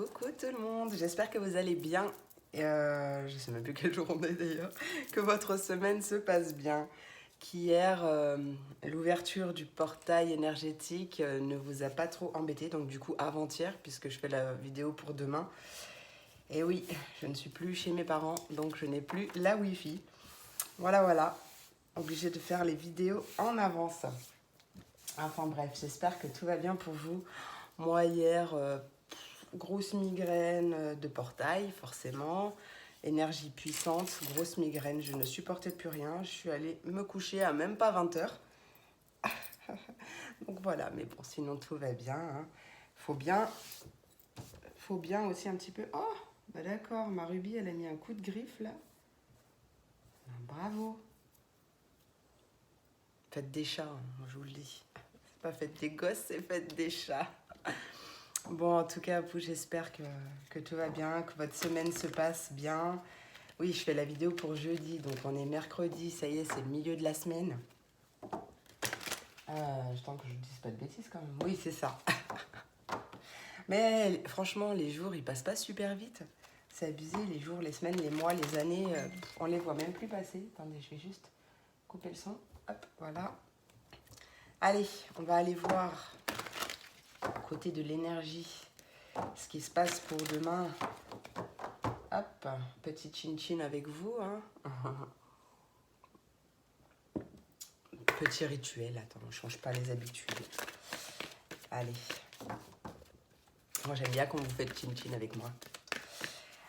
Coucou tout le monde, j'espère que vous allez bien. Je sais même plus quel jour on est d'ailleurs. Que votre semaine se passe bien. Qu'hier, l'ouverture du portail énergétique ne vous a pas trop embêté. Donc du coup avant-hier, puisque je fais la vidéo pour demain. Et oui, je ne suis plus chez mes parents, donc je n'ai plus la Wi-Fi. Voilà. Obligée de faire les vidéos en avance. Enfin bref, j'espère que tout va bien pour vous. Moi hier... grosse migraine de portail, forcément. Énergie puissante, grosse migraine. Je ne supportais plus rien. Je suis allée me coucher à même pas 20 h. Donc voilà, mais bon, sinon tout va bien. Hein. Faut bien aussi un petit peu... Oh, bah d'accord, ma Ruby, elle a mis un coup de griffe, là. Bravo. Faites des chats, hein, moi je vous le dis. C'est pas faites des gosses, c'est faites des chats. Bon, en tout cas, vous, j'espère que tout va bien, que votre semaine se passe bien. Oui, je fais la vidéo pour jeudi, donc on est mercredi, ça y est, c'est le milieu de la semaine. Tant que je ne dise pas de bêtises quand même. Oui, c'est ça. Mais franchement, les jours, ils passent pas super vite. C'est abusé, les jours, les semaines, les mois, les années, on les voit même plus passer. Attendez, je vais juste couper le son. Hop, voilà. Allez, on va aller voir côté de l'énergie ce qui se passe pour demain. Hop, petit chin-chin avec vous. Hein. Petit rituel, attends, on ne change pas les habitudes. Allez. Moi, j'aime bien quand vous faites chin-chin avec moi.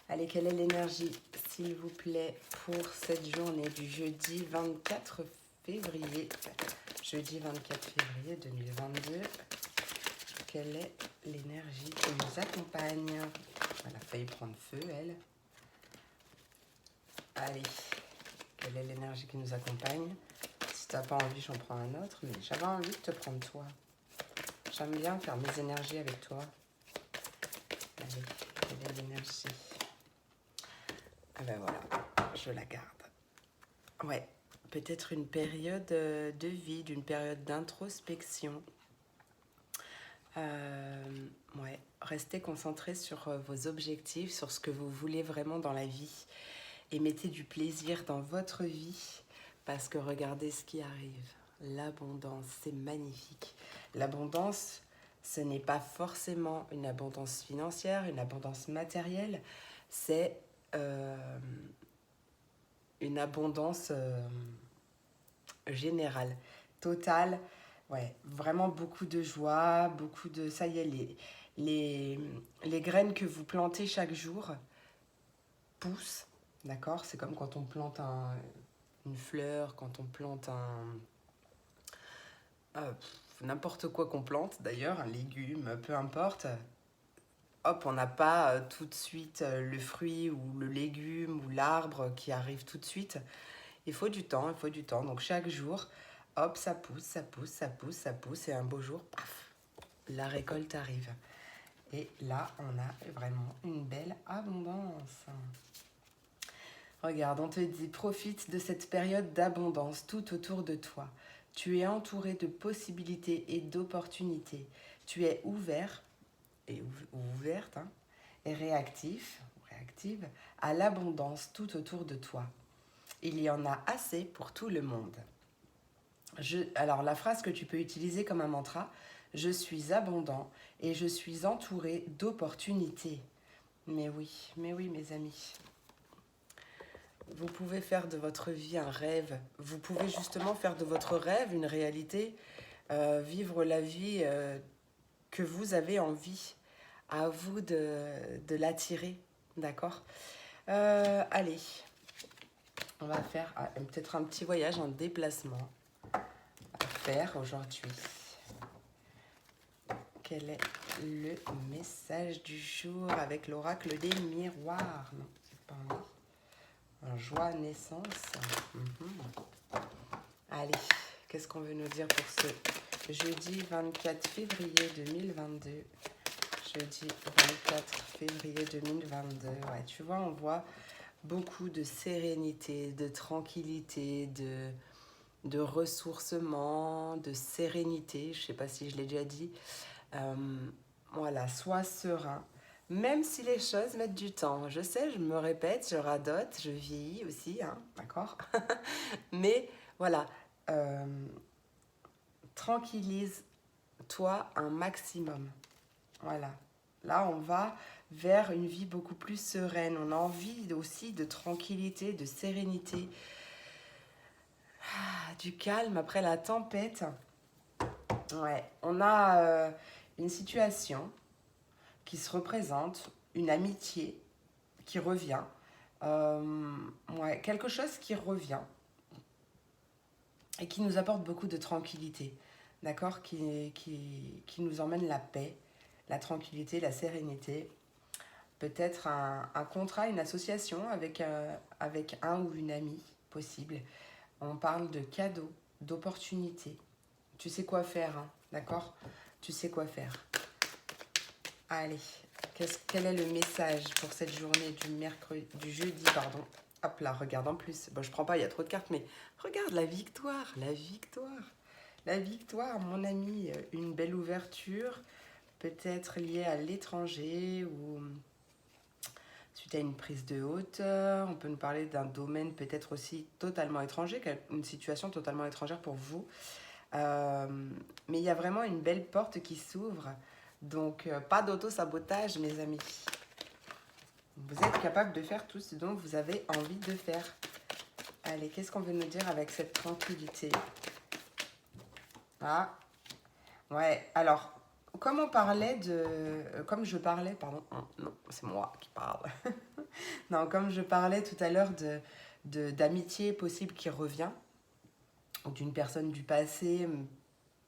Allez, quelle est l'énergie, s'il vous plaît, pour cette journée du jeudi 24 février Jeudi 24 février 2022. Quelle est l'énergie qui nous accompagne? Elle a failli prendre feu, elle. Allez, quelle est l'énergie qui nous accompagne? Si t'as pas envie, j'en prends un autre, mais j'avais envie de te prendre toi. J'aime bien faire mes énergies avec toi. Allez, quelle est l'énergie? Ah ben voilà, je la garde. Ouais, peut-être une période de vide, une période d'introspection. Ouais, restez concentrés sur vos objectifs, sur ce que vous voulez vraiment dans la vie. Et mettez du plaisir dans votre vie, parce que regardez ce qui arrive. L'abondance, c'est magnifique. L'abondance, ce n'est pas forcément une abondance financière, une abondance matérielle. C'est une abondance générale, totale. Ouais, vraiment beaucoup de joie, beaucoup de... Ça y est, les graines que vous plantez chaque jour poussent, d'accord? C'est comme quand on plante une fleur, quand on plante n'importe quoi qu'on plante d'ailleurs, un légume, peu importe. Hop, on n'a pas tout de suite le fruit ou le légume ou l'arbre qui arrive tout de suite. Il faut du temps, Donc chaque jour, hop, ça pousse, et un beau jour, paf, la récolte arrive. Et là, on a vraiment une belle abondance. Regarde, on te dit, profite de cette période d'abondance tout autour de toi. Tu es entouré de possibilités et d'opportunités. Tu es ouvert et ouverte et réactif, réactive à l'abondance tout autour de toi. Il y en a assez pour tout le monde. Alors la phrase que tu peux utiliser comme un mantra, je suis abondant et je suis entouré d'opportunités. Mais oui, mes amis. Vous pouvez faire de votre vie un rêve. Vous pouvez justement faire de votre rêve une réalité. Vivre la vie que vous avez envie. À vous de l'attirer. D'accord? Allez. On va faire peut-être un petit voyage, un déplacement à faire aujourd'hui. Quel est le message du jour avec l'oracle des miroirs? Non, c'est pas un joie naissance. Allez, qu'est-ce qu'on veut nous dire pour ce jeudi 24 février 2022? Jeudi 24 février 2022. Ouais, tu vois, on voit beaucoup de sérénité, de tranquillité, de ressourcement, de sérénité. Je ne sais pas si je l'ai déjà dit. Voilà, sois serein. Même si les choses mettent du temps. Je sais, je me répète, je radote, je vieillis aussi, hein, d'accord. Mais voilà, euh, tranquillise-toi un maximum. Voilà. Là, on va vers une vie beaucoup plus sereine. On a envie aussi de tranquillité, de sérénité, du calme après la tempête. Ouais, on a une situation qui se représente, une amitié qui revient. Ouais, quelque chose qui revient et qui nous apporte beaucoup de tranquillité, d'accord, qui nous emmène la paix, la tranquillité, la sérénité. Peut-être un contrat, une association avec un ou une amie possible. On parle de cadeaux, d'opportunités. Tu sais quoi faire, hein, d'accord. Tu sais quoi faire. Allez, quel est le message pour cette journée du jeudi, pardon. Hop là, regarde en plus. Bon, je prends pas, il y a trop de cartes, mais regarde la victoire, la victoire. La victoire, mon ami, une belle ouverture, peut-être liée à l'étranger ou suite à une prise de hauteur. On peut nous parler d'un domaine peut-être aussi totalement étranger, une situation totalement étrangère pour vous. Euh, mais il y a vraiment une belle porte qui s'ouvre. Donc, pas d'auto-sabotage, mes amis. Vous êtes capable de faire tout ce dont vous avez envie de faire. Allez, qu'est-ce qu'on veut nous dire avec cette tranquillité? Ah, ouais, alors, comme je parlais, pardon, non, c'est moi qui parle. Non, comme je parlais tout à l'heure d'amitié possible qui revient, ou d'une personne du passé,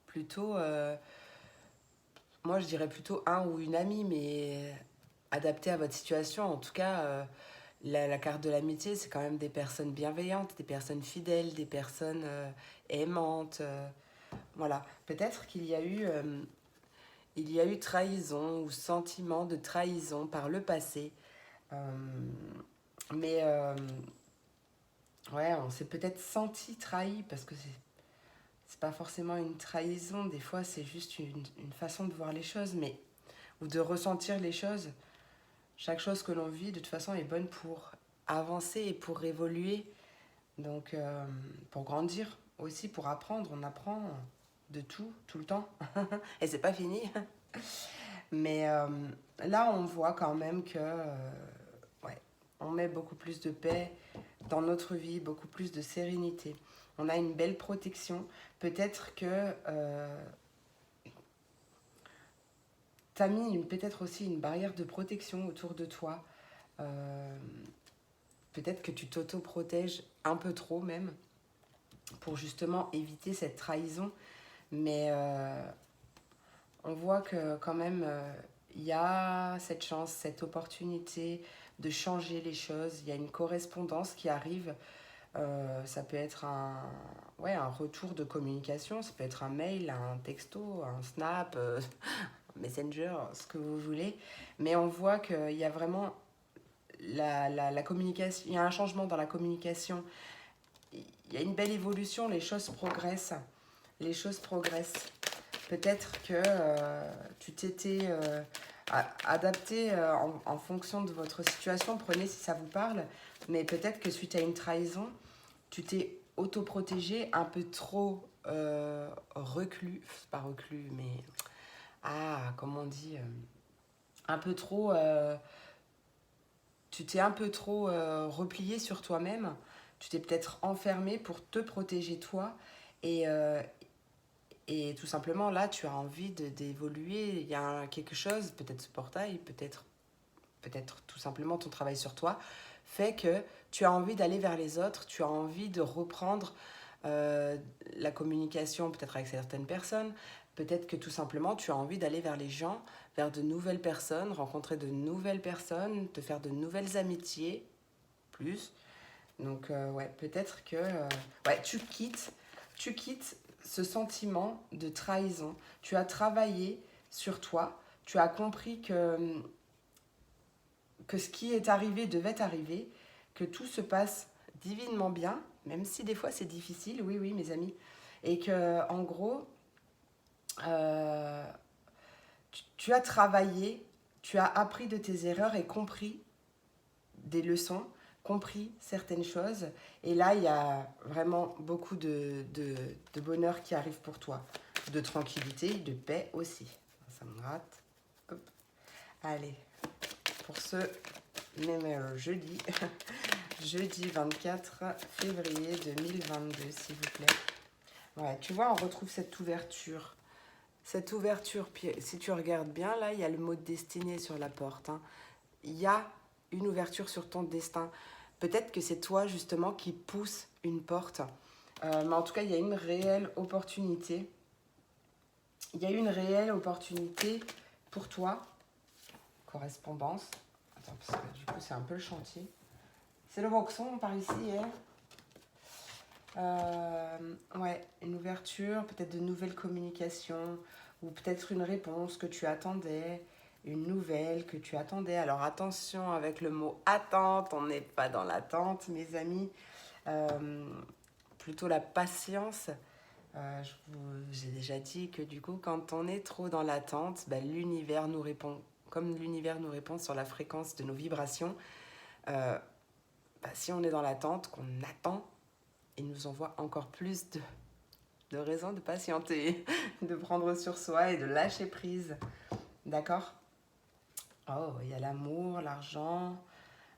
plutôt, moi je dirais plutôt un ou une amie, mais adapté à votre situation. En tout cas, la carte de l'amitié, c'est quand même des personnes bienveillantes, des personnes fidèles, des personnes aimantes. Voilà, peut-être il y a eu trahison ou sentiment de trahison par le passé. Euh, mais ouais, on s'est peut-être senti trahi parce que c'est pas forcément une trahison. Des fois, c'est juste une façon de voir les choses, mais ou de ressentir les choses. Chaque chose que l'on vit, de toute façon, est bonne pour avancer et pour évoluer. Donc, pour grandir aussi, pour apprendre. On apprend de tout, tout le temps. Et c'est pas fini. Mais là, on voit quand même que ouais, on met beaucoup plus de paix dans notre vie, beaucoup plus de sérénité. On a une belle protection. Peut-être que tu as mis peut-être aussi une barrière de protection autour de toi. Euh, Peut-être que tu t'auto-protèges un peu trop même pour justement éviter cette trahison. Mais on voit que quand même, il y a cette chance, cette opportunité de changer les choses. Il y a une correspondance qui arrive. Ça peut être ouais, un retour de communication, ça peut être un mail, un texto, un snap, Messenger, ce que vous voulez. Mais on voit qu'il y a vraiment la communication, il y a un changement dans la communication. Il y a une belle évolution, les choses progressent. Les choses progressent. Peut-être que tu t'étais adapté en fonction de votre situation, prenez si ça vous parle, mais peut-être que suite à une trahison, tu t'es autoprotégé un peu trop reclus, pas reclus, mais comment on dit, un peu trop, tu t'es un peu trop replié sur toi-même, tu t'es peut-être enfermé pour te protéger toi, et, et tout simplement, là, tu as envie d'évoluer. Il y a quelque chose, peut-être ce portail, peut-être tout simplement ton travail sur toi, fait que tu as envie d'aller vers les autres, tu as envie de reprendre euh, la communication peut-être avec certaines personnes. Peut-être que tout simplement, tu as envie d'aller vers les gens, vers de nouvelles personnes, rencontrer de nouvelles personnes, te faire de nouvelles amitiés, plus. Donc, ouais, peut-être que ouais, tu quittes ce sentiment de trahison. Tu as travaillé sur toi, tu as compris que ce qui est arrivé devait arriver, que tout se passe divinement bien, même si des fois c'est difficile, oui, oui, mes amis. Et que, en gros, euh, tu as travaillé Tu as appris de tes erreurs et compris des leçons, compris certaines choses. Et là, il y a vraiment beaucoup de bonheur qui arrive pour toi. De tranquillité, de paix aussi. Ça me gratte. Hop. Allez, pour ce numéro jeudi, jeudi 24 février 2022, s'il vous plaît. Ouais, tu vois, on retrouve cette ouverture. Cette ouverture, puis si tu regardes bien, là, il y a le mot destinée sur la porte. Hein. Il y a une ouverture sur ton destin. Peut-être que c'est toi, justement, qui pousse une porte. Mais en tout cas, il y a une réelle opportunité. Il y a une réelle opportunité pour toi. Correspondance. Attends, parce que du coup, c'est un peu le chantier. C'est le boxon par ici, hein. Ouais, une ouverture, peut-être de nouvelles communications, ou peut-être une réponse que tu attendais, une nouvelle que tu attendais. Alors attention avec le mot attente, on n'est pas dans l'attente, mes amis. Plutôt la patience. J'ai déjà dit que du coup, quand on est trop dans l'attente, bah, l'univers nous répond. Comme l'univers nous répond sur la fréquence de nos vibrations, bah, si on est dans l'attente, qu'on attend, il nous envoie encore plus de raisons de patienter, de prendre sur soi et de lâcher prise. D'accord? Oh, il y a l'amour, l'argent.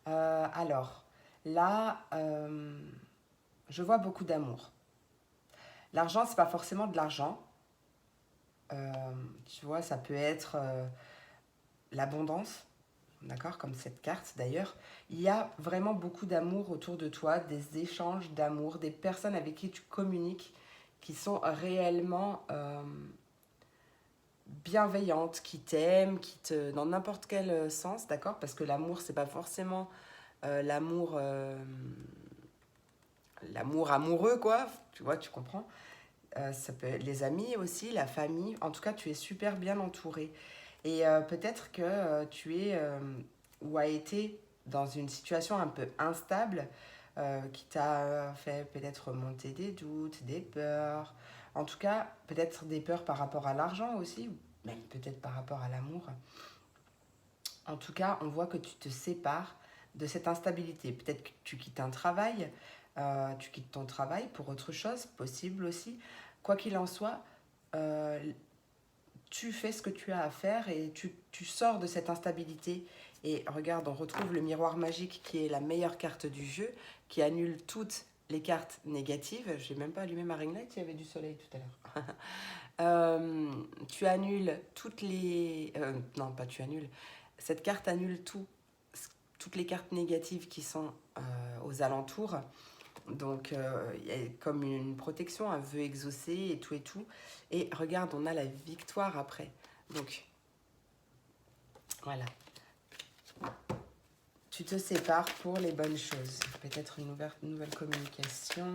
Alors, là, je vois beaucoup d'amour. L'argent, c'est pas forcément de l'argent. Tu vois, ça peut être l'abondance, d'accord, comme cette carte d'ailleurs. Il y a vraiment beaucoup d'amour autour de toi, des échanges d'amour, des personnes avec qui tu communiques qui sont réellement bienveillantes, qui t'aiment, dans n'importe quel sens, d'accord, parce que l'amour, c'est pas forcément l'amour l'amour amoureux, quoi, tu vois, tu comprends. Ça peut être les amis aussi, la famille. En tout cas, tu es super bien entouré. Et peut-être que tu es ou as été dans une situation un peu instable qui t'a fait peut-être remonter des doutes, des peurs. En tout cas, peut-être des peurs par rapport à l'argent aussi, ou même peut-être par rapport à l'amour. En tout cas, on voit que tu te sépares de cette instabilité. Peut-être que tu quittes un travail, tu quittes ton travail pour autre chose, possible aussi. Quoi qu'il en soit, euh, tu fais ce que tu as à faire et tu sors de cette instabilité. Et regarde, on retrouve le miroir magique qui est la meilleure carte du jeu, qui annule toutes les cartes négatives. Je n'ai même pas allumé ma ring light, il y avait du soleil tout à l'heure. Tu annules toutes les... non, pas tu annules. Cette carte annule toutes les cartes négatives qui sont aux alentours. Donc, il y a comme une protection, un vœu exaucé et tout et tout. Et regarde, on a la victoire après. Donc, voilà. Tu te sépares pour les bonnes choses. Peut-être une nouvelle communication.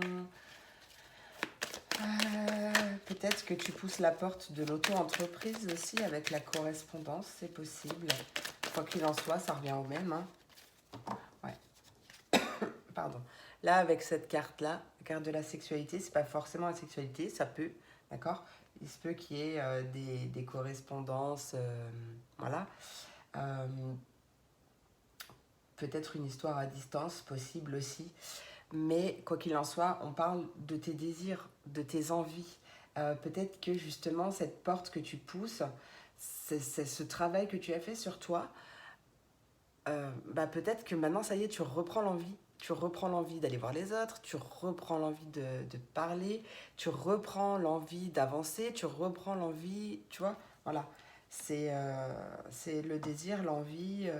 Peut-être que tu pousses la porte de l'auto-entreprise aussi avec la correspondance, c'est possible. Quoi qu'il en soit, ça revient au même. Hein. Ouais. Pardon. Là, avec cette carte-là, la carte de la sexualité, c'est pas forcément la sexualité, ça peut, d'accord? Il se peut qu'il y ait des correspondances, voilà. Euh, Peut-être une histoire à distance, possible aussi. Mais quoi qu'il en soit, on parle de tes désirs, de tes envies. Peut-être que justement, cette porte que tu pousses, c'est ce travail que tu as fait sur toi, bah peut-être que maintenant, ça y est, tu reprends l'envie. Tu reprends l'envie d'aller voir les autres, tu reprends l'envie de parler, tu reprends l'envie d'avancer, tu reprends l'envie, tu vois, voilà. C'est le désir, l'envie,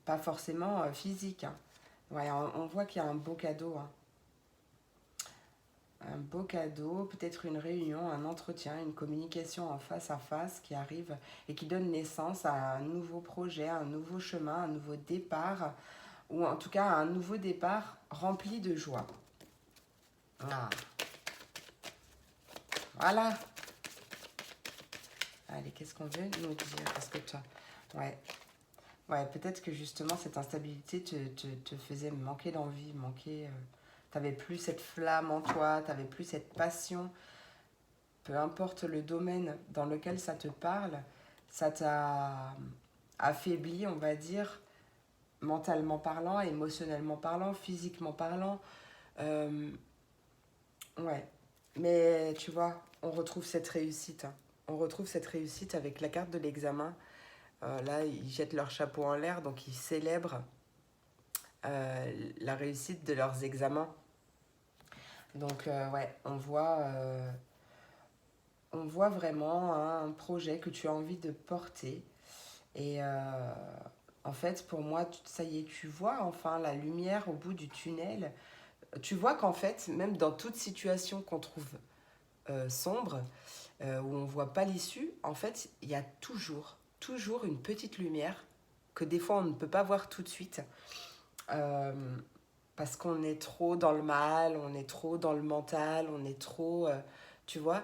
pas forcément physique. Hein. Ouais, on voit qu'il y a un beau cadeau. Hein. Un beau cadeau, peut-être une réunion, un entretien, une communication en face à face qui arrive et qui donne naissance à un nouveau projet, un nouveau chemin, un nouveau départ, ou en tout cas un nouveau départ rempli de joie. Ah. Voilà. Allez, qu'est-ce qu'on veut nous dire? Parce que toi, ouais. Ouais, peut-être que justement cette instabilité te faisait manquer d'envie, t'avais plus cette flamme en toi, t'avais plus cette passion, peu importe le domaine dans lequel ça te parle, ça t'a affaibli, on va dire, mentalement parlant, émotionnellement parlant, physiquement parlant. Euh, ouais. Mais tu vois, on retrouve cette réussite, hein. On retrouve cette réussite avec la carte de l'examen. Là, ils jettent leur chapeau en l'air, donc ils célèbrent la réussite de leurs examens. Donc, ouais, on voit vraiment un projet que tu as envie de porter. Et en fait, pour moi, ça y est, tu vois enfin la lumière au bout du tunnel. Tu vois qu'en fait, même dans toute situation qu'on trouve sombre, où on ne voit pas l'issue, en fait, il y a toujours une petite lumière que des fois on ne peut pas voir tout de suite. Euh, Parce qu'on est trop dans le mal, on est trop dans le mental, on est trop, tu vois.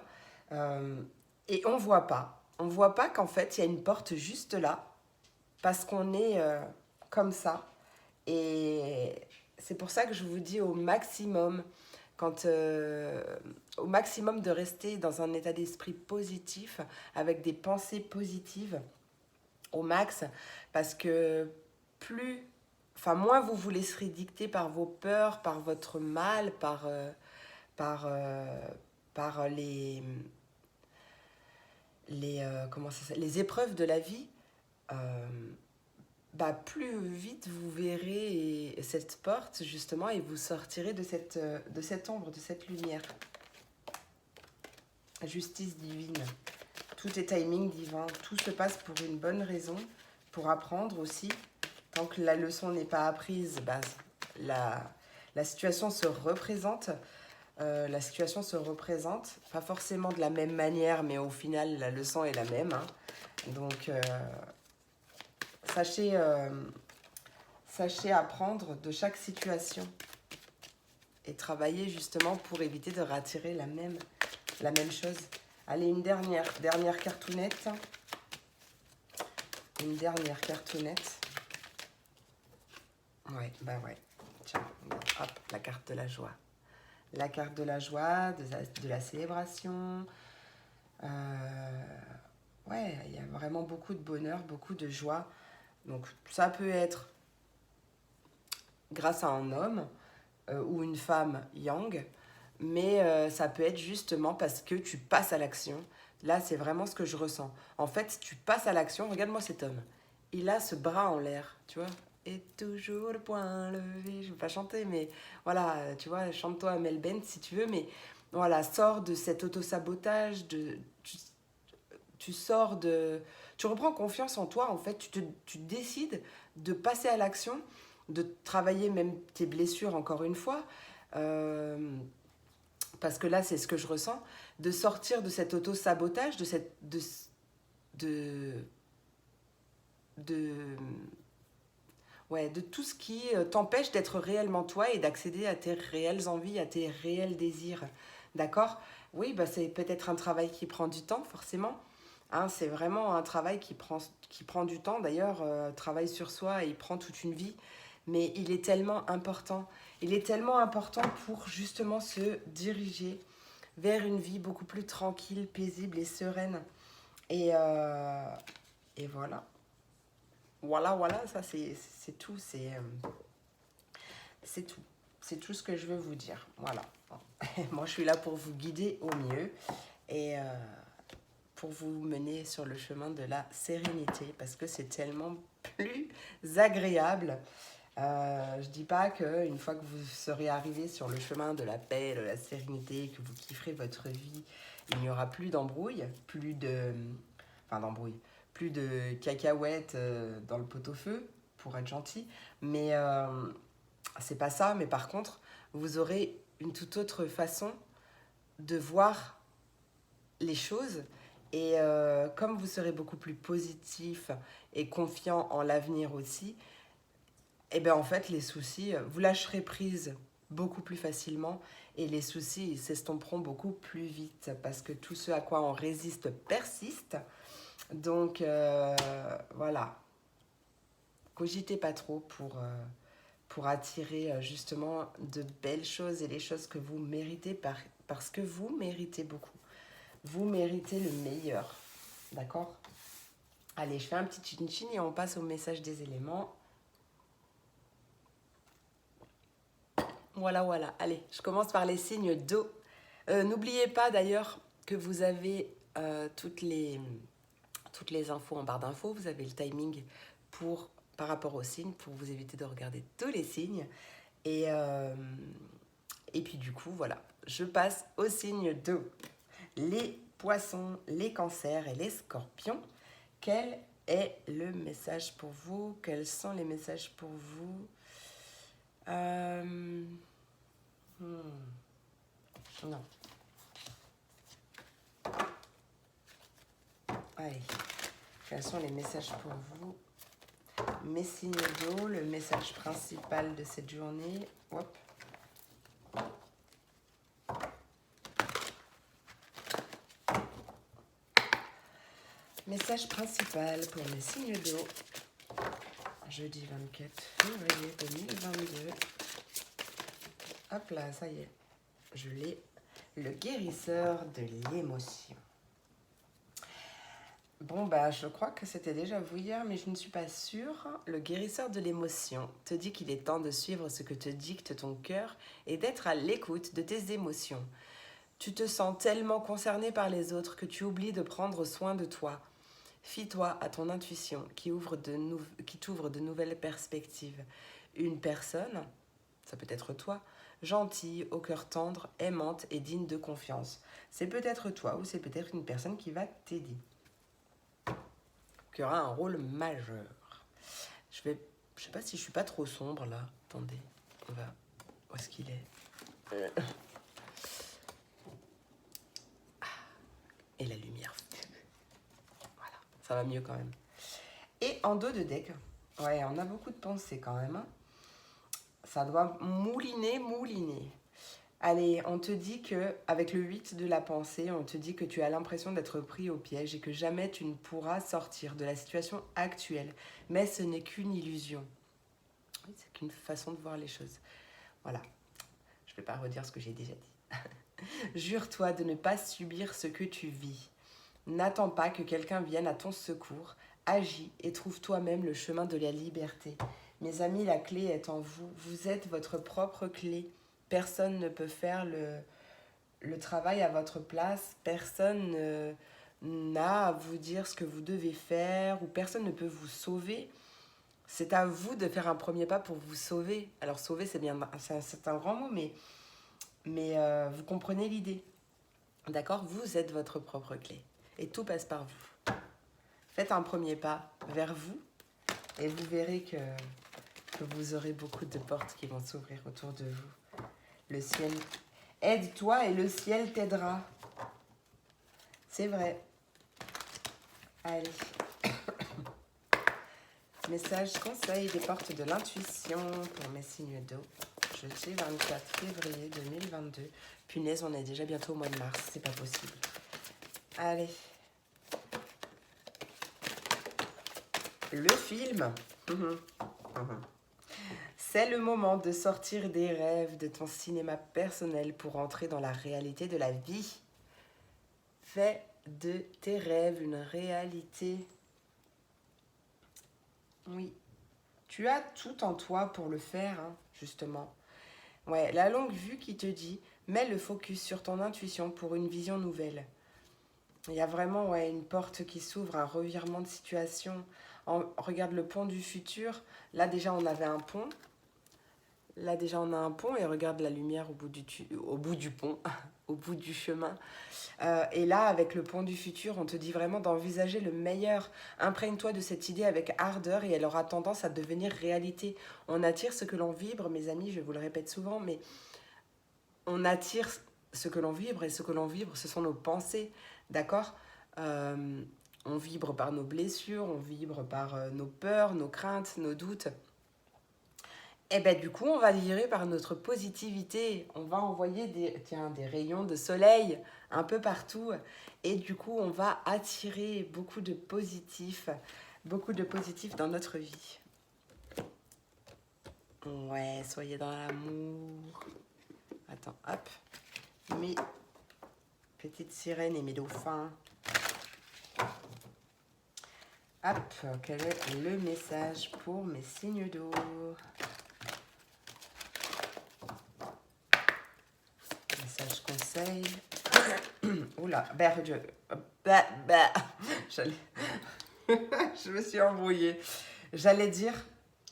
Euh, et on voit pas. On voit pas qu'en fait, il y a une porte juste là, parce qu'on est comme ça. Et c'est pour ça que je vous dis au maximum, au maximum de rester dans un état d'esprit positif, avec des pensées positives, au max, parce que plus, enfin moins vous vous laisserez dicter par vos peurs, par votre mal, par, par les épreuves de la vie, euh, bah, plus vite vous verrez cette porte justement et vous sortirez de cette ombre, de cette lumière. Justice divine. Tout est timing divin. Tout se passe pour une bonne raison, pour apprendre aussi. Tant que la leçon n'est pas apprise, bah, la situation se représente. La situation se représente, pas forcément de la même manière, mais au final, la leçon est la même, hein. Donc, sachez, sachez apprendre de chaque situation et travailler justement pour éviter de rattirer la même chose. Allez, une dernière cartoonette. Une dernière cartoonette. Ouais, bah ouais. Tiens, hop, la carte de la joie. La carte de la joie, de la célébration. Ouais, il y a vraiment beaucoup de bonheur, beaucoup de joie. Donc ça peut être grâce à un homme ou une femme yang, mais ça peut être justement parce que tu passes à l'action. Là, c'est vraiment ce que je ressens. En fait, tu passes à l'action. Regarde-moi cet homme. Il a ce bras en l'air, tu vois. Et toujours le poing levé. Je ne veux pas chanter, mais voilà, tu vois, chante-toi à Mel Bent si tu veux, mais voilà, sors de cet autosabotage, tu sors de... Tu reprends confiance en toi, en fait, tu décides de passer à l'action, de travailler même tes blessures encore une fois, euh, parce que là, c'est ce que je ressens, de sortir de cet auto-sabotage, de, de, ouais, de tout ce qui t'empêche d'être réellement toi et d'accéder à tes réelles envies, à tes réels désirs. D'accord? Oui, bah c'est peut-être un travail qui prend du temps, forcément. Hein, c'est vraiment un travail qui prend du temps. D'ailleurs, travail sur soi, il prend toute une vie. Mais il est tellement important. Il est tellement important pour justement se diriger vers une vie beaucoup plus tranquille, paisible et sereine. Et, euh, et voilà. Voilà, ça c'est tout. C'est tout. C'est tout ce que je veux vous dire. Voilà. Moi, je suis là pour vous guider au mieux et pour vous mener sur le chemin de la sérénité parce que c'est tellement plus agréable. Je dis pas qu'une fois que vous serez arrivé sur le chemin de la paix, de la sérénité, que vous kifferez votre vie, il n'y aura plus d'embrouille, enfin d'embrouille, plus de cacahuètes dans le pot-au-feu, pour être gentil. Mais c'est pas ça. Mais par contre, vous aurez une toute autre façon de voir les choses. Et comme vous serez beaucoup plus positif et confiant en l'avenir aussi, et bien en fait, les soucis, vous lâcherez prise beaucoup plus facilement et les soucis ils s'estomperont beaucoup plus vite parce que tout ce à quoi on résiste persiste. Donc voilà, cogitez pas trop pour attirer justement de belles choses et les choses que vous méritez parce que vous méritez beaucoup. Vous méritez le meilleur, d'accord? Allez, je fais un petit chin-chin et on passe au message des éléments. Voilà, voilà. Allez, je commence par les signes d'eau. N'oubliez pas d'ailleurs que vous avez toutes les infos en barre d'infos. Vous avez le timing par rapport aux signes pour vous éviter de regarder tous les signes. Et puis du coup, voilà, je passe aux signes d'eau. Les poissons, les cancers et les scorpions. Quel est le message pour vous? Quels sont les messages pour vous? Non. Allez, quels sont les messages pour vous? Mes signes d'eau, le message principal de cette journée. Hop. Message principal pour mes signes d'eau. Jeudi 24 février 2022. Hop là, ça y est. Je l'ai. Le guérisseur de l'émotion. Bon, bah, je crois que c'était déjà vous hier, mais je ne suis pas sûre. Le guérisseur de l'émotion te dit qu'il est temps de suivre ce que te dicte ton cœur et d'être à l'écoute de tes émotions. Tu te sens tellement concerné par les autres que tu oublies de prendre soin de toi. Fie-toi à ton intuition qui t'ouvre de nouvelles perspectives. Une personne, ça peut être toi, gentille, au cœur tendre, aimante et digne de confiance. C'est peut-être toi ou c'est peut-être une personne qui va t'aider, qui aura un rôle majeur. Je sais pas si je suis pas trop sombre là. Attendez, on va... Où est-ce qu'il est, Et la lumière. Voilà, ça va mieux quand même. Et en dos de deck, ouais, on a beaucoup de pensées quand même. Hein. Ça doit mouliner. Allez, on te dit que, avec le 8 de la pensée, on te dit que tu as l'impression d'être pris au piège et que jamais tu ne pourras sortir de la situation actuelle. Mais ce n'est qu'une illusion. Oui, c'est qu'une façon de voir les choses. Voilà. Je ne vais pas redire ce que j'ai déjà dit. Jure-toi de ne pas subir ce que tu vis. N'attends pas que quelqu'un vienne à ton secours. Agis et trouve toi-même le chemin de la liberté. Mes amis, la clé est en vous. Vous êtes votre propre clé. Personne ne peut faire le travail à votre place. Personne n'a à vous dire ce que vous devez faire ou personne ne peut vous sauver. C'est à vous de faire un premier pas pour vous sauver. Alors sauver, c'est un grand mot, mais vous comprenez l'idée. D'accord? Vous êtes votre propre clé. Et tout passe par vous. Faites un premier pas vers vous et vous verrez que vous aurez beaucoup de portes qui vont s'ouvrir autour de vous. Le ciel, aide-toi et le ciel t'aidera. C'est vrai. Allez. Message conseil des portes de l'intuition pour mes signes d'eau. Jeudi 24 février 2022. Punaise, on est déjà bientôt au mois de mars, c'est pas possible. Allez. Le film. C'est le moment de sortir des rêves de ton cinéma personnel pour entrer dans la réalité de la vie. Fais de tes rêves une réalité. Oui. Tu as tout en toi pour le faire, hein, justement. Ouais, la longue vue qui te dit, mets le focus sur ton intuition pour une vision nouvelle. Il y a vraiment une porte qui s'ouvre, un revirement de situation. Regarde le pont du futur. Là, déjà, on avait un pont. Là, déjà, on a un pont et regarde la lumière au bout du pont, au bout du chemin. Et là, avec le pont du futur, on te dit vraiment d'envisager le meilleur. Imprègne-toi de cette idée avec ardeur et elle aura tendance à devenir réalité. On attire ce que l'on vibre, mes amis, je vous le répète souvent, mais on attire ce que l'on vibre et ce que l'on vibre, ce sont nos pensées, d'accord? On vibre par nos blessures, on vibre par nos peurs, nos craintes, nos doutes. Et bien du coup, on va vibrer par notre positivité. On va envoyer des rayons de soleil un peu partout. Et du coup, on va attirer beaucoup de positifs dans notre vie. Ouais, soyez dans l'amour. Attends, hop. Mes petites sirènes et mes dauphins. Hop, quel est le message pour mes signes d'eau? Message conseil. Oula, j'allais... je me suis embrouillée. J'allais dire,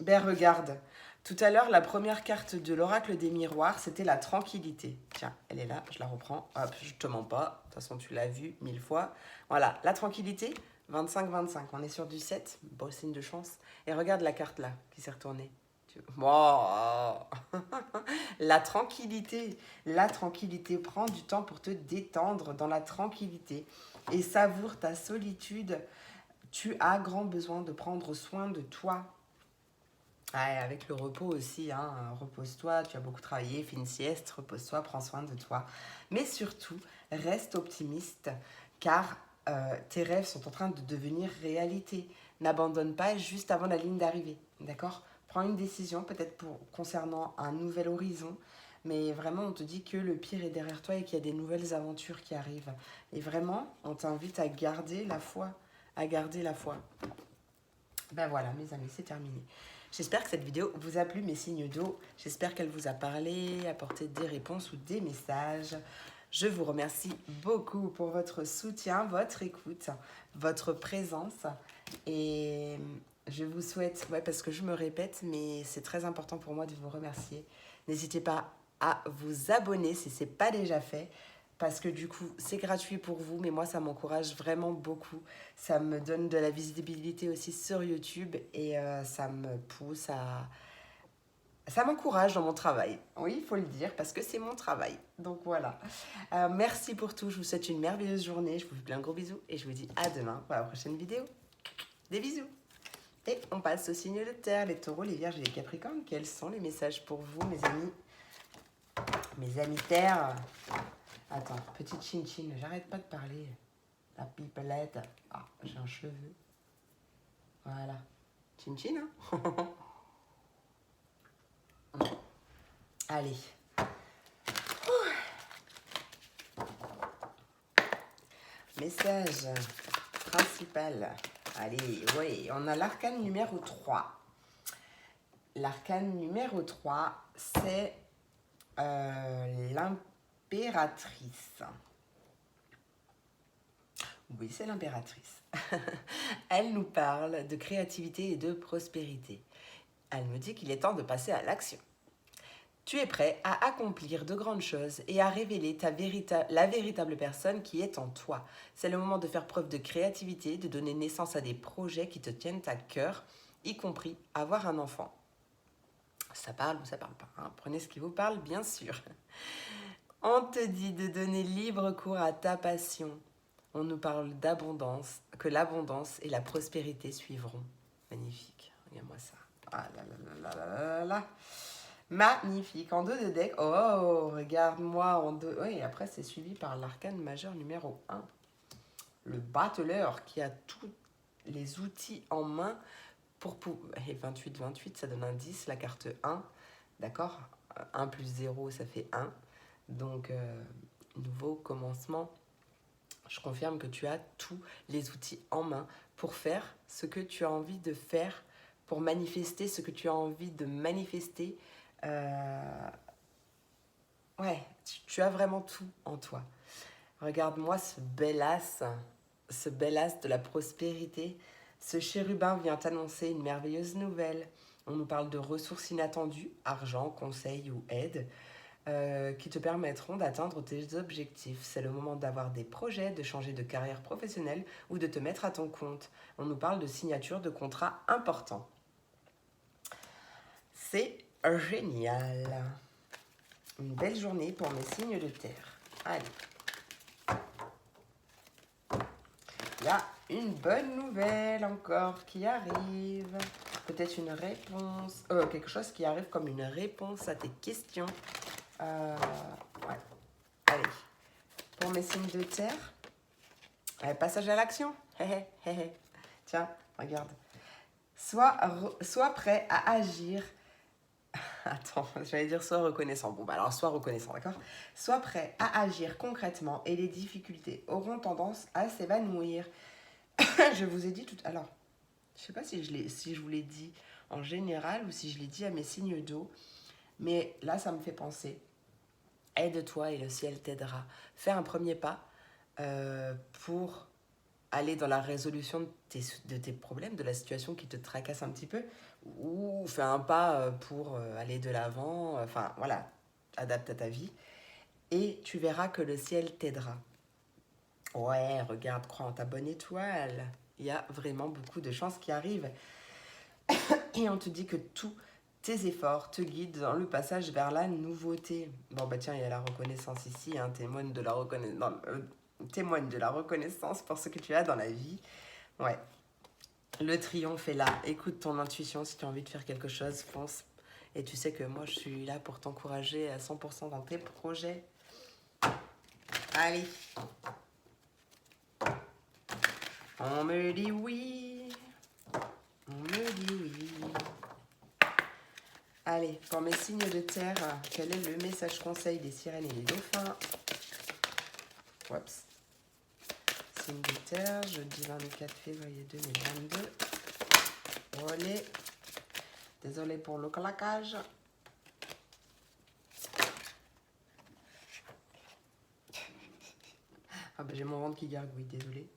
regarde. Tout à l'heure, la première carte de l'oracle des miroirs, c'était la tranquillité. Tiens, elle est là, je la reprends. Hop, je te mens pas. De toute façon, tu l'as vu 1000 fois. Voilà, la tranquillité, 25-25. On est sur du 7. Beau signe de chance. Et regarde la carte là, qui s'est retournée. Wow. La tranquillité. La tranquillité. Prends du temps pour te détendre dans la tranquillité. Et savoure ta solitude. Tu as grand besoin de prendre soin de toi. Ouais, avec le repos aussi, hein. Repose-toi, tu as beaucoup travaillé, fais une sieste, repose-toi, prends soin de toi. Mais surtout, reste optimiste, car tes rêves sont en train de devenir réalité. N'abandonne pas juste avant la ligne d'arrivée, d'accord? Prends une décision, peut-être concernant un nouvel horizon, mais vraiment, on te dit que le pire est derrière toi et qu'il y a des nouvelles aventures qui arrivent. Et vraiment, on t'invite à garder la foi, à garder la foi. Ben voilà, mes amis, c'est terminé. J'espère que cette vidéo vous a plu, mes signes d'eau. J'espère qu'elle vous a parlé, apporté des réponses ou des messages. Je vous remercie beaucoup pour votre soutien, votre écoute, votre présence. Et je vous souhaite, parce que je me répète, mais c'est très important pour moi de vous remercier. N'hésitez pas à vous abonner si ce n'est pas déjà fait. Parce que du coup, c'est gratuit pour vous, mais moi, ça m'encourage vraiment beaucoup. Ça me donne de la visibilité aussi sur YouTube et ça me pousse à... Ça m'encourage dans mon travail. Oui, il faut le dire, parce que c'est mon travail. Donc voilà. Merci pour tout. Je vous souhaite une merveilleuse journée. Je vous fais plein de gros bisous et je vous dis à demain pour la prochaine vidéo. Des bisous. Et on passe au signe de terre, les taureaux, les vierges et les capricornes. Quels sont les messages pour vous, mes amis? Mes amis terre. Attends, petite chin-chin, j'arrête pas de parler. La pipelette. Ah, j'ai un cheveu. Voilà. Chin-chin, hein. Allez. Message principal. Allez, oui, on a l'arcane numéro 3. L'arcane numéro 3, c'est l'impératrice. Oui, c'est l'impératrice. Elle nous parle de créativité et de prospérité. Elle me dit qu'il est temps de passer à l'action. Tu es prêt à accomplir de grandes choses et à révéler la véritable personne qui est en toi. C'est le moment de faire preuve de créativité, de donner naissance à des projets qui te tiennent à cœur, y compris avoir un enfant. Ça parle ou ça parle pas, hein. Prenez ce qui vous parle, bien sûr. On te dit de donner libre cours à ta passion. On nous parle d'abondance, que l'abondance et la prospérité suivront. Magnifique, regarde-moi ça. Ah là là là là là là. Magnifique, en 2 de deck. Oh, regarde-moi en 2. Oui, après c'est suivi par l'arcane majeur numéro 1. Le battleur qui a tous les outils en main pour... Et 28, ça donne un 10, la carte 1. D'accord? 1 plus 0, ça fait 1. Donc, nouveau commencement. Je confirme que tu as tous les outils en main pour faire ce que tu as envie de faire, pour manifester ce que tu as envie de manifester. Ouais, tu as vraiment tout en toi. Regarde-moi ce bel as de la prospérité. Ce chérubin vient t'annoncer une merveilleuse nouvelle. On nous parle de ressources inattendues, argent, conseil ou aide, qui te permettront d'atteindre tes objectifs. C'est le moment d'avoir des projets, de changer de carrière professionnelle ou de te mettre à ton compte. On nous parle de signature de contrats importants. C'est génial. Une belle journée pour mes signes de terre. Allez. Il y a une bonne nouvelle encore qui arrive. Peut-être une réponse. Quelque chose qui arrive comme une réponse à tes questions. Ouais. Allez. Pour mes signes de terre. Allez, passage à l'action. Tiens, regarde. Sois prêt à agir. Attends, j'allais dire sois reconnaissant. Bon, bah alors sois reconnaissant, d'accord? Sois prêt à agir concrètement et les difficultés auront tendance à s'évanouir. Je vous ai dit tout à l'heure. Je sais pas si je vous l'ai dit en général ou si je l'ai dit à mes signes d'eau. Mais là, ça me fait penser. Aide-toi et le ciel t'aidera. Fais un premier pas pour aller dans la résolution de tes problèmes, de la situation qui te tracasse un petit peu, ou fais un pas pour aller de l'avant, enfin voilà, adapte à ta vie, et tu verras que le ciel t'aidera. Ouais, regarde, crois en ta bonne étoile. Il y a vraiment beaucoup de chances qui arrivent. Et on te dit que tous tes efforts te guident dans le passage vers la nouveauté. Bon, bah tiens, il y a la reconnaissance ici, hein, témoigne de la reconnaissance pour ce que tu as dans la vie. Ouais, le triomphe est là. Écoute ton intuition si tu as envie de faire quelque chose, fonce. Et tu sais que moi, je suis là pour t'encourager à 100% dans tes projets. Allez. On me dit oui. On me dit oui. Allez, pour mes signes de terre, quel est le message conseil des sirènes et des dauphins? Oups. Signe de terre, jeudi 24 février 2022. Relais. Désolé pour le claquage. Ah ben j'ai mon ventre qui gargouille, désolé.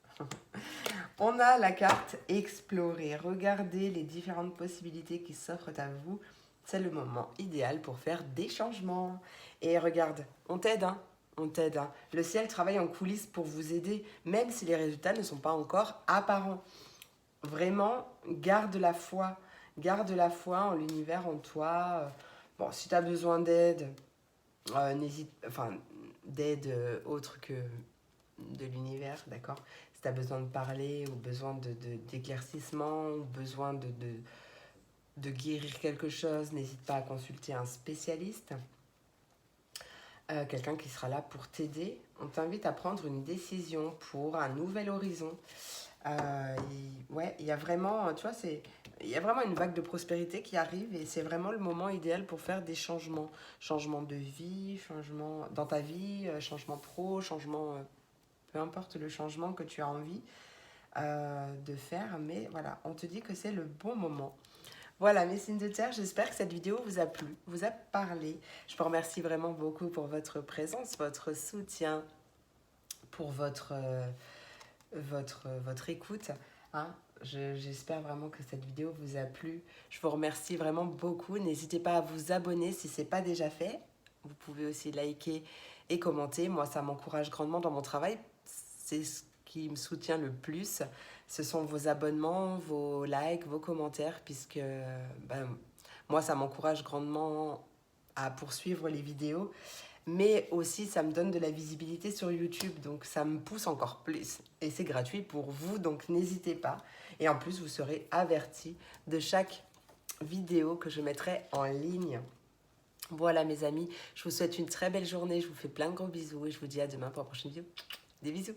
On a la carte explorer. Regardez les différentes possibilités qui s'offrent à vous. C'est le moment idéal pour faire des changements. Et regarde, on t'aide, hein. On t'aide, hein. Le ciel travaille en coulisses pour vous aider, même si les résultats ne sont pas encore apparents. Vraiment, garde la foi. Garde la foi en l'univers, en toi. Bon, si tu as besoin d'aide, d'aide autre que de l'univers, d'accord? Si tu as besoin de parler ou besoin d'éclaircissement ou besoin de guérir quelque chose, n'hésite pas à consulter un spécialiste, quelqu'un qui sera là pour t'aider. On t'invite à prendre une décision pour un nouvel horizon. Il y a vraiment, tu vois, il y a vraiment une vague de prospérité qui arrive et c'est vraiment le moment idéal pour faire des changements. Changement de vie, changement dans ta vie, changement pro, changement, peu importe le changement que tu as envie de faire. Mais voilà, on te dit que c'est le bon moment. Voilà, mes signes de terre, j'espère que cette vidéo vous a plu, vous a parlé. Je vous remercie vraiment beaucoup pour votre présence, votre soutien, pour votre écoute. Hein. J'espère vraiment que cette vidéo vous a plu. Je vous remercie vraiment beaucoup. N'hésitez pas à vous abonner si ce n'est pas déjà fait. Vous pouvez aussi liker et commenter. Moi, ça m'encourage grandement dans mon travail. C'est ce qui me soutient le plus. Ce sont vos abonnements, vos likes, vos commentaires, puisque moi, ça m'encourage grandement à poursuivre les vidéos. Mais aussi, ça me donne de la visibilité sur YouTube, donc ça me pousse encore plus. Et c'est gratuit pour vous, donc n'hésitez pas. Et en plus, vous serez avertis de chaque vidéo que je mettrai en ligne. Voilà mes amis, je vous souhaite une très belle journée, je vous fais plein de gros bisous et je vous dis à demain pour la prochaine vidéo. Des bisous.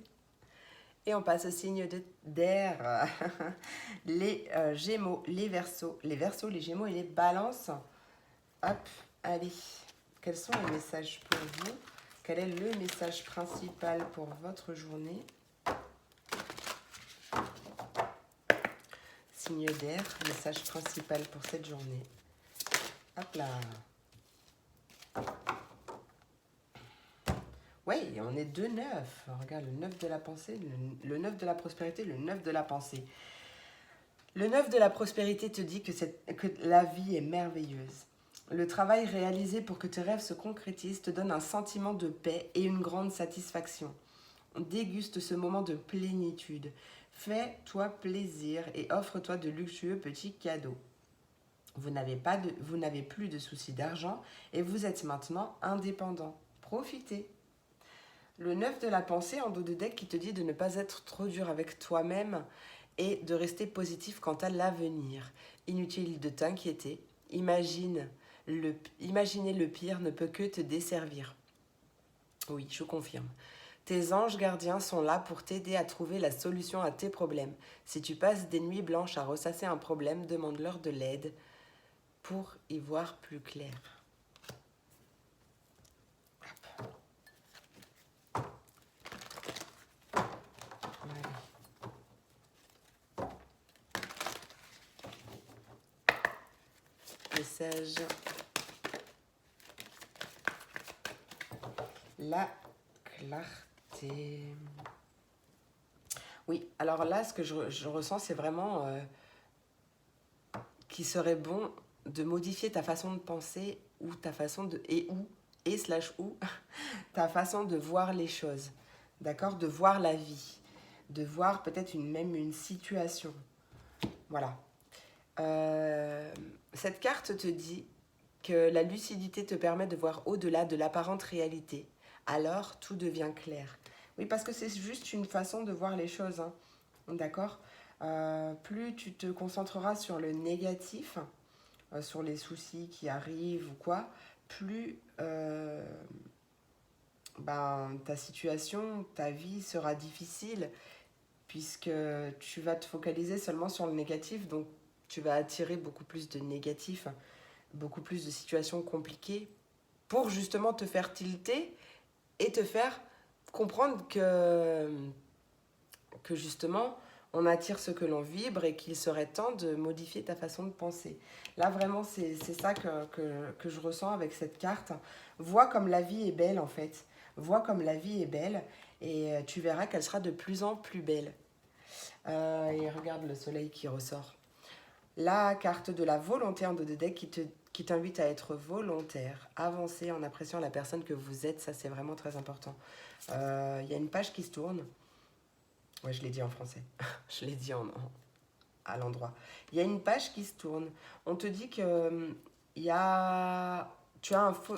Et on passe au signe d'air. Les Gémeaux, les Verseaux, les Gémeaux et les Balances. Hop, allez. Quels sont les messages pour vous? Quel est le message principal pour votre journée? Signe d'air, message principal pour cette journée. Hop là. Oui, on est 2-9. Regarde, le 9 de la pensée, le 9 de la prospérité, le 9 de la pensée. Le 9 de la prospérité te dit que la vie est merveilleuse. Le travail réalisé pour que tes rêves se concrétisent te donne un sentiment de paix et une grande satisfaction. Déguste ce moment de plénitude. Fais-toi plaisir et offre-toi de luxueux petits cadeaux. Vous n'avez plus de soucis d'argent et vous êtes maintenant indépendant. Profitez. Le 9 de la pensée en dos de deck qui te dit de ne pas être trop dur avec toi-même et de rester positif quant à l'avenir. Inutile de t'inquiéter. Imaginer le pire ne peut que te desservir. Oui, je confirme. Tes anges gardiens sont là pour t'aider à trouver la solution à tes problèmes. Si tu passes des nuits blanches à ressasser un problème, demande-leur de l'aide pour y voir plus clair. Message. La clarté. Oui, alors là, ce que je ressens, c'est vraiment qu'il serait bon de modifier ta façon de penser ou ta façon de... et slash ou, ta façon de voir les choses. D'accord? De voir la vie. De voir peut-être même une situation. Voilà. Cette carte te dit que la lucidité te permet de voir au-delà de l'apparente réalité. Alors, tout devient clair. Oui, parce que c'est juste une façon de voir les choses. Hein. D'accord? Plus tu te concentreras sur le négatif, sur les soucis qui arrivent ou quoi, plus ta situation, ta vie sera difficile puisque tu vas te focaliser seulement sur le négatif. Donc, tu vas attirer beaucoup plus de négatifs, beaucoup plus de situations compliquées pour justement te faire tilter et te faire comprendre que justement, on attire ce que l'on vibre et qu'il serait temps de modifier ta façon de penser. Là, vraiment, c'est ça que je ressens avec cette carte. Vois comme la vie est belle, en fait. Vois comme la vie est belle et tu verras qu'elle sera de plus en plus belle. Et regarde le soleil qui ressort. La carte de la volonté en dos de deck qui t'invite à être volontaire, avancer en appréciant la personne que vous êtes, ça c'est vraiment très important. Il y a une page qui se tourne. Ouais, je l'ai dit en français. Je l'ai dit à l'endroit. Il y a une page qui se tourne. On te dit que tu as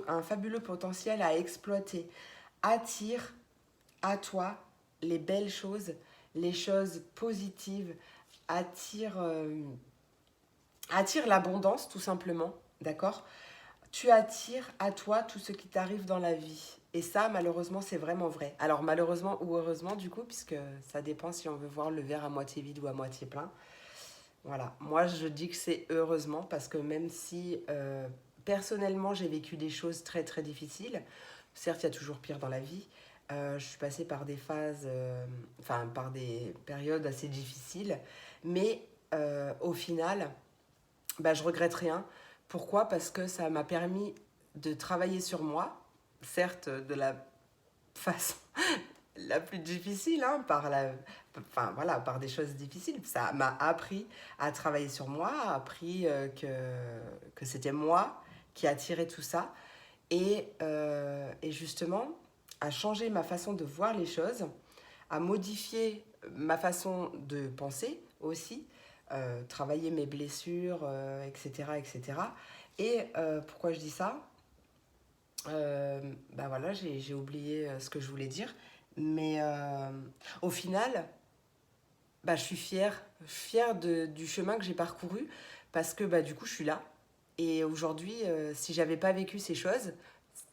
un fabuleux potentiel à exploiter. Attire à toi les belles choses, les choses positives. Attire l'abondance, tout simplement. D'accord? Tu attires à toi tout ce qui t'arrive dans la vie. Et ça, malheureusement, c'est vraiment vrai. Alors, malheureusement ou heureusement, du coup, puisque ça dépend si on veut voir le verre à moitié vide ou à moitié plein. Voilà. Moi, je dis que c'est heureusement parce que même si, personnellement, j'ai vécu des choses très, très difficiles, certes, il y a toujours pire dans la vie, je suis passée par des phases, par des périodes assez difficiles, mais au final, je regrette rien. Pourquoi? Parce que ça m'a permis de travailler sur moi, certes de la façon la plus difficile, hein, par des choses difficiles. Ça m'a appris à travailler sur moi, appris que c'était moi qui attirais tout ça et justement à changer ma façon de voir les choses, à modifier ma façon de penser aussi, travailler mes blessures, etc., etc. Et pourquoi je dis ça? Voilà, j'ai oublié ce que je voulais dire. Mais au final, je suis fière du chemin que j'ai parcouru parce que du coup, je suis là. Et aujourd'hui, si j'avais pas vécu ces choses,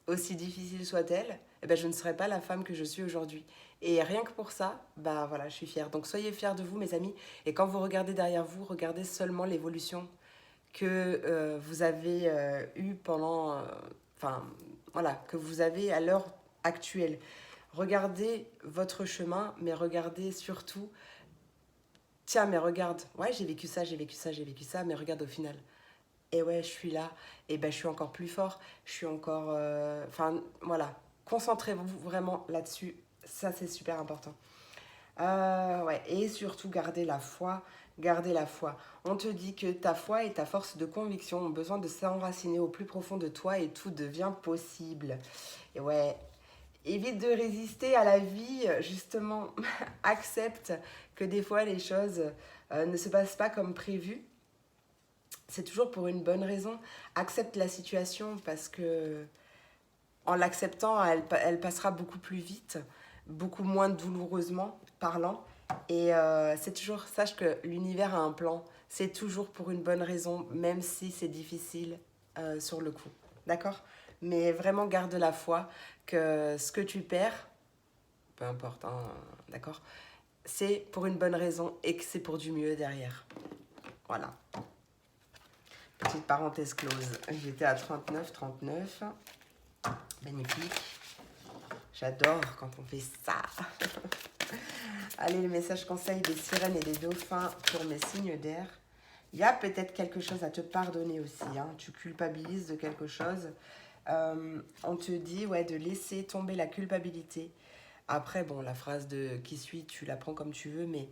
aussi difficiles soient-elles, je ne serais pas la femme que je suis aujourd'hui. Et rien que pour ça, voilà, je suis fière. Donc soyez fiers de vous, mes amis. Et quand vous regardez derrière vous, regardez seulement l'évolution que vous avez eue pendant... que vous avez à l'heure actuelle. Regardez votre chemin, mais regardez surtout... Tiens, mais regarde, ouais, j'ai vécu ça, mais regarde au final. Et ouais, je suis là, et je suis encore plus fort, je suis encore... voilà, concentrez-vous vraiment là-dessus, ça c'est super important. Ouais, et surtout gardez la foi, gardez la foi. On te dit que ta foi et ta force de conviction ont besoin de s'enraciner au plus profond de toi et tout devient possible. Et ouais, évite de résister à la vie, justement, accepte que des fois les choses ne se passent pas comme prévu. C'est toujours pour une bonne raison. Accepte la situation parce que en l'acceptant, elle passera beaucoup plus vite, beaucoup moins douloureusement parlant. Et c'est toujours, sache que l'univers a un plan. C'est toujours pour une bonne raison, même si c'est difficile sur le coup. D'accord? Mais vraiment garde la foi que ce que tu perds, peu importe, hein, d'accord? C'est pour une bonne raison et que c'est pour du mieux derrière. Voilà. Petite parenthèse close. J'étais à 39. Magnifique. J'adore quand on fait ça. Allez, le message conseil des sirènes et des dauphins pour mes signes d'air. Il y a peut-être quelque chose à te pardonner aussi. Hein. Tu culpabilises de quelque chose. On te dit ouais, de laisser tomber la culpabilité. Après, bon, la phrase de qui suis, tu la prends comme tu veux, mais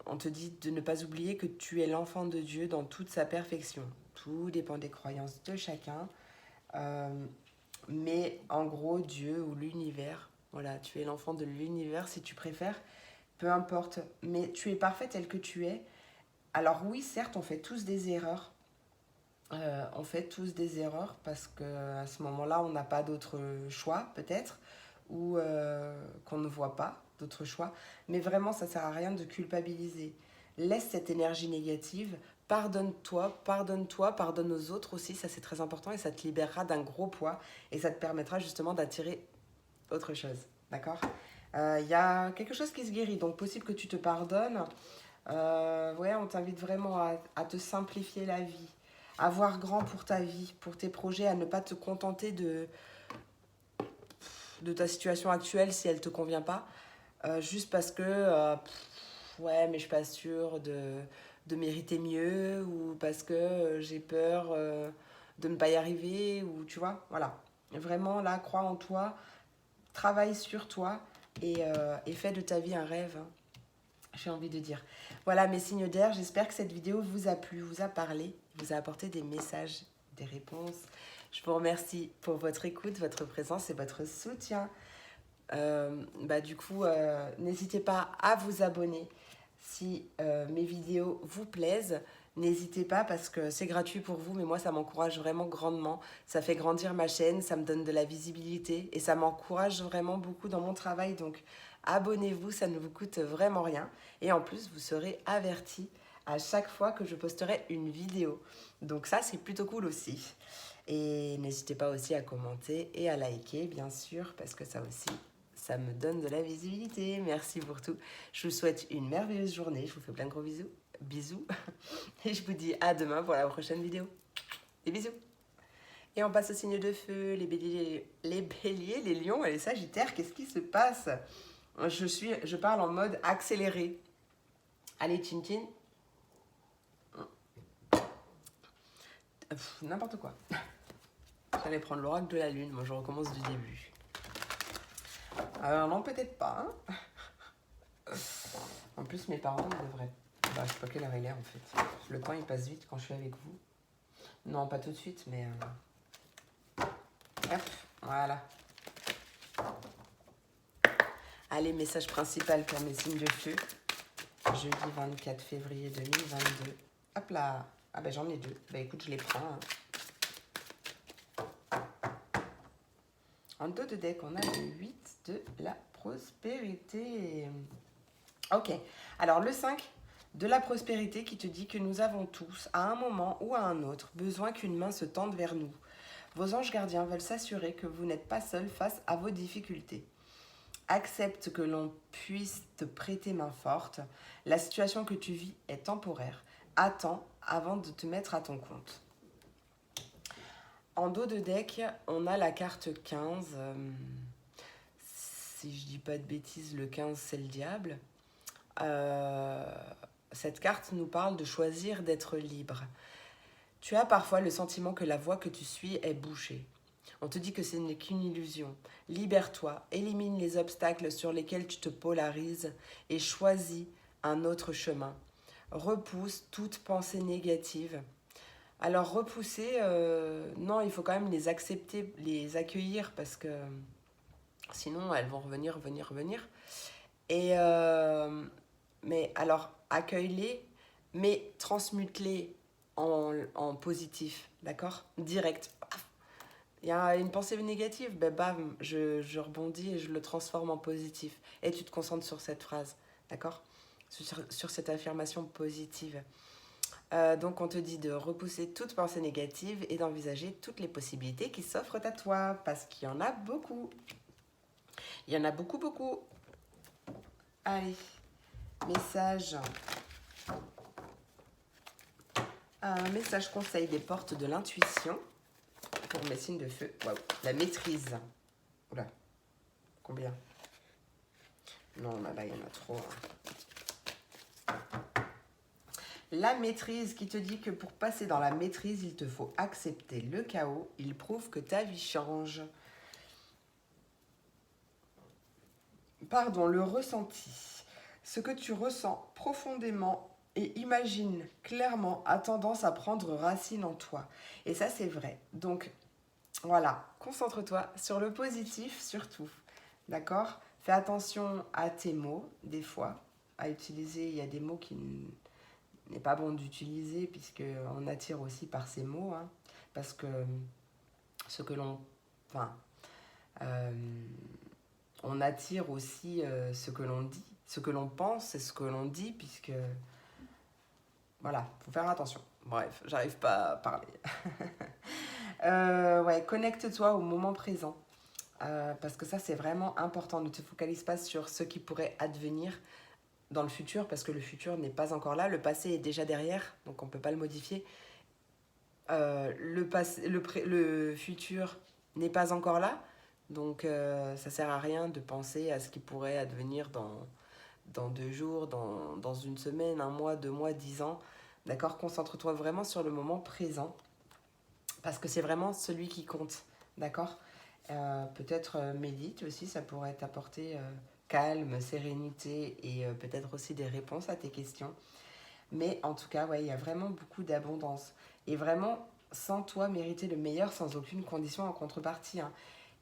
on te dit de ne pas oublier que tu es l'enfant de Dieu dans toute sa perfection. Tout dépend des croyances de chacun. Mais en gros, Dieu ou l'univers, voilà, tu es l'enfant de l'univers si tu préfères, peu importe. Mais tu es parfait tel que tu es. Alors oui, certes, on fait tous des erreurs. On fait tous des erreurs parce qu'à ce moment-là, on n'a pas d'autre choix, peut-être, ou qu'on ne voit pas d'autre choix. Mais vraiment, ça ne sert à rien de culpabiliser. Laisse cette énergie négative, pardonne-toi, pardonne aux autres aussi, ça c'est très important et ça te libérera d'un gros poids et ça te permettra justement d'attirer autre chose. D'accord. Y a quelque chose qui se guérit, donc possible que tu te pardonnes. Ouais, on t'invite vraiment à te simplifier la vie, à voir grand pour ta vie, pour tes projets, à ne pas te contenter de ta situation actuelle si elle ne te convient pas, juste parce que, ouais, mais je suis pas sûre de mériter mieux, ou parce que j'ai peur de ne pas y arriver, ou tu vois, voilà. Vraiment, là, crois en toi, travaille sur toi et fais de ta vie un rêve, hein, j'ai envie de dire. Voilà mes signes d'air, j'espère que cette vidéo vous a plu, vous a parlé, vous a apporté des messages, des réponses. Je vous remercie pour votre écoute, votre présence et votre soutien. Du coup, n'hésitez pas à vous abonner si mes vidéos vous plaisent. N'hésitez pas parce que c'est gratuit pour vous, mais moi ça m'encourage vraiment grandement. Ça fait grandir ma chaîne, ça me donne de la visibilité et ça m'encourage vraiment beaucoup dans mon travail. Donc abonnez-vous, ça ne vous coûte vraiment rien. Et en plus, vous serez avertis à chaque fois que je posterai une vidéo. Donc ça, c'est plutôt cool aussi. Et n'hésitez pas aussi à commenter et à liker, bien sûr, parce que ça aussi, ça me donne de la visibilité. Merci pour tout. Je vous souhaite une merveilleuse journée. Je vous fais plein de gros bisous. Bisous. Et je vous dis à demain pour la prochaine vidéo. Des bisous. Et on passe au signe de feu, les béliers, les lions et les sagittaires. Qu'est-ce qui se passe? Je parle en mode accéléré. Allez, chin chin. N'importe quoi. J'allais prendre l'oracle de la lune. Moi, je recommence du début. Alors non, peut-être pas. Hein. En plus, mes parents devraient... Bah, je sais pas quelle heure il est en fait. Le temps, il passe vite quand je suis avec vous. Non, pas tout de suite, mais... Hop, voilà. Allez, message principal pour mes signes de feu. Jeudi 24 février 2022. Hop là. Ah ben j'en ai deux. Bah écoute, je les prends. Hein. En dos de deck, on a le 8 de la prospérité. Ok. Alors le 5 de la prospérité qui te dit que nous avons tous, à un moment ou à un autre, besoin qu'une main se tende vers nous. Vos anges gardiens veulent s'assurer que vous n'êtes pas seul face à vos difficultés. Accepte que l'on puisse te prêter main forte. La situation que tu vis est temporaire. Attends avant de te mettre à ton compte. En dos de deck, on a la carte 15. Si je dis pas de bêtises, le 15, c'est le diable. Cette carte nous parle de choisir d'être libre. Tu as parfois le sentiment que la voie que tu suis est bouchée. On te dit que ce n'est qu'une illusion. Libère-toi, élimine les obstacles sur lesquels tu te polarises et choisis un autre chemin. Repousse toute pensée négative. Alors repousser, non, il faut quand même les accepter, les accueillir parce que sinon elles vont revenir. Et mais alors accueille-les, mais transmute-les en positif, d'accord? Direct. Il y a une pensée négative, ben bam, je rebondis et je le transforme en positif. Et tu te concentres sur cette phrase, d'accord? Sur cette affirmation positive. Donc on te dit de repousser toute pensée négative et d'envisager toutes les possibilités qui s'offrent à toi, parce qu'il y en a beaucoup. Il y en a beaucoup, beaucoup. Allez, message. Un message conseil des portes de l'intuition pour mes signes de feu. Waouh, la maîtrise. Oula, combien? Non, là, il y en a trop. La maîtrise qui te dit que pour passer dans la maîtrise, il te faut accepter le chaos. Il prouve que ta vie change. Pardon, le ressenti. Ce que tu ressens profondément et imagines clairement a tendance à prendre racine en toi. Et ça, c'est vrai. Donc, voilà, concentre-toi sur le positif surtout. D'accord? Fais attention à tes mots, des fois, à utiliser. Il y a des mots qui n'est pas bon d'utiliser, puisqu'on attire aussi par ces mots. Hein, parce que ce que l'on. Enfin. On attire aussi ce que l'on dit, ce que l'on pense et ce que l'on dit, puisque voilà, faut faire attention. Bref, j'arrive pas à parler. Ouais, connecte-toi au moment présent, parce que ça c'est vraiment important. Ne te focalise pas sur ce qui pourrait advenir dans le futur, parce que le futur n'est pas encore là. Le passé est déjà derrière, donc on peut pas le modifier. Le futur n'est pas encore là. Donc, ça sert à rien de penser à ce qui pourrait advenir dans 2 jours, dans une semaine, un mois, 2 mois, 10 ans. D'accord? Concentre-toi vraiment sur le moment présent, parce que c'est vraiment celui qui compte. D'accord? Peut-être médite aussi, ça pourrait t'apporter calme, sérénité et peut-être aussi des réponses à tes questions. Mais en tout cas, ouais, il y a vraiment beaucoup d'abondance. Et vraiment, sans toi, mériter le meilleur sans aucune condition en contrepartie. Hein.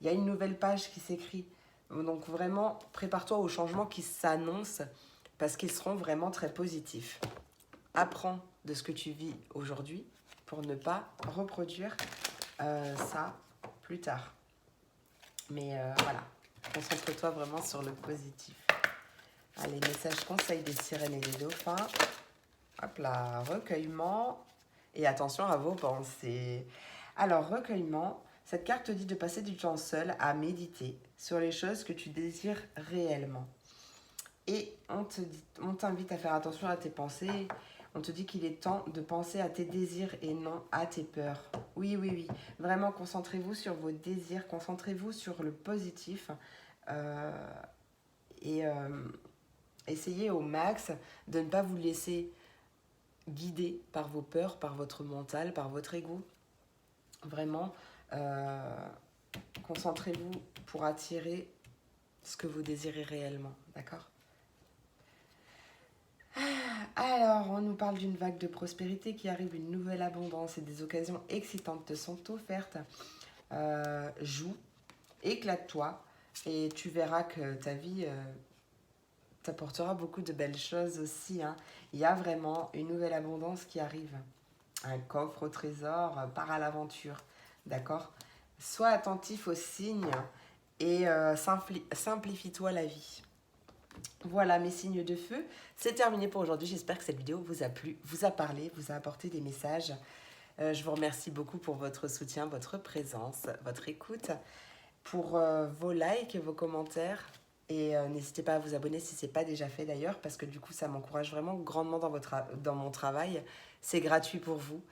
Il y a une nouvelle page qui s'écrit. Donc vraiment, prépare-toi aux changements qui s'annoncent parce qu'ils seront vraiment très positifs. Apprends de ce que tu vis aujourd'hui pour ne pas reproduire ça plus tard. Mais voilà, concentre-toi vraiment sur le positif. Allez, message conseil des sirènes et des dauphins. Hop là, recueillement. Et attention à vos pensées. Alors, recueillement, cette carte te dit de passer du temps seul à méditer sur les choses que tu désires réellement. Et on t'invite à faire attention à tes pensées. On te dit qu'il est temps de penser à tes désirs et non à tes peurs. Oui, oui, oui. Vraiment, concentrez-vous sur vos désirs. Concentrez-vous sur le positif. Et essayez au max de ne pas vous laisser guidé par vos peurs, par votre mental, par votre ego. Vraiment, concentrez-vous pour attirer ce que vous désirez réellement, d'accord? Alors, on nous parle d'une vague de prospérité qui arrive, une nouvelle abondance et des occasions excitantes te sont offertes. Joue, éclate-toi et tu verras que ta vie t'apportera beaucoup de belles choses aussi. Hein. Il y a vraiment une nouvelle abondance qui arrive. Un coffre au trésor, part à l'aventure. D'accord? Sois attentif aux signes et simplifie-toi la vie. Voilà mes signes de feu. C'est terminé pour aujourd'hui. J'espère que cette vidéo vous a plu, vous a parlé, vous a apporté des messages. Je vous remercie beaucoup pour votre soutien, votre présence, votre écoute, pour vos likes, vos commentaires. Et n'hésitez pas à vous abonner si ce n'est pas déjà fait d'ailleurs, parce que du coup, ça m'encourage vraiment grandement dans mon travail. C'est gratuit pour vous.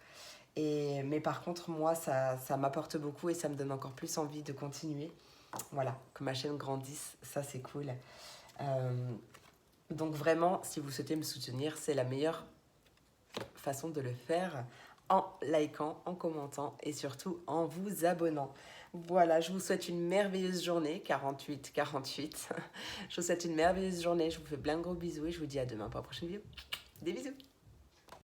Mais par contre, moi, ça m'apporte beaucoup et ça me donne encore plus envie de continuer. Voilà, que ma chaîne grandisse, ça c'est cool. Donc vraiment, si vous souhaitez me soutenir, c'est la meilleure façon de le faire en likant, en commentant et surtout en vous abonnant. Voilà, je vous souhaite une merveilleuse journée, 48. Je vous souhaite une merveilleuse journée, je vous fais plein de gros bisous et je vous dis à demain pour la prochaine vidéo. Des bisous.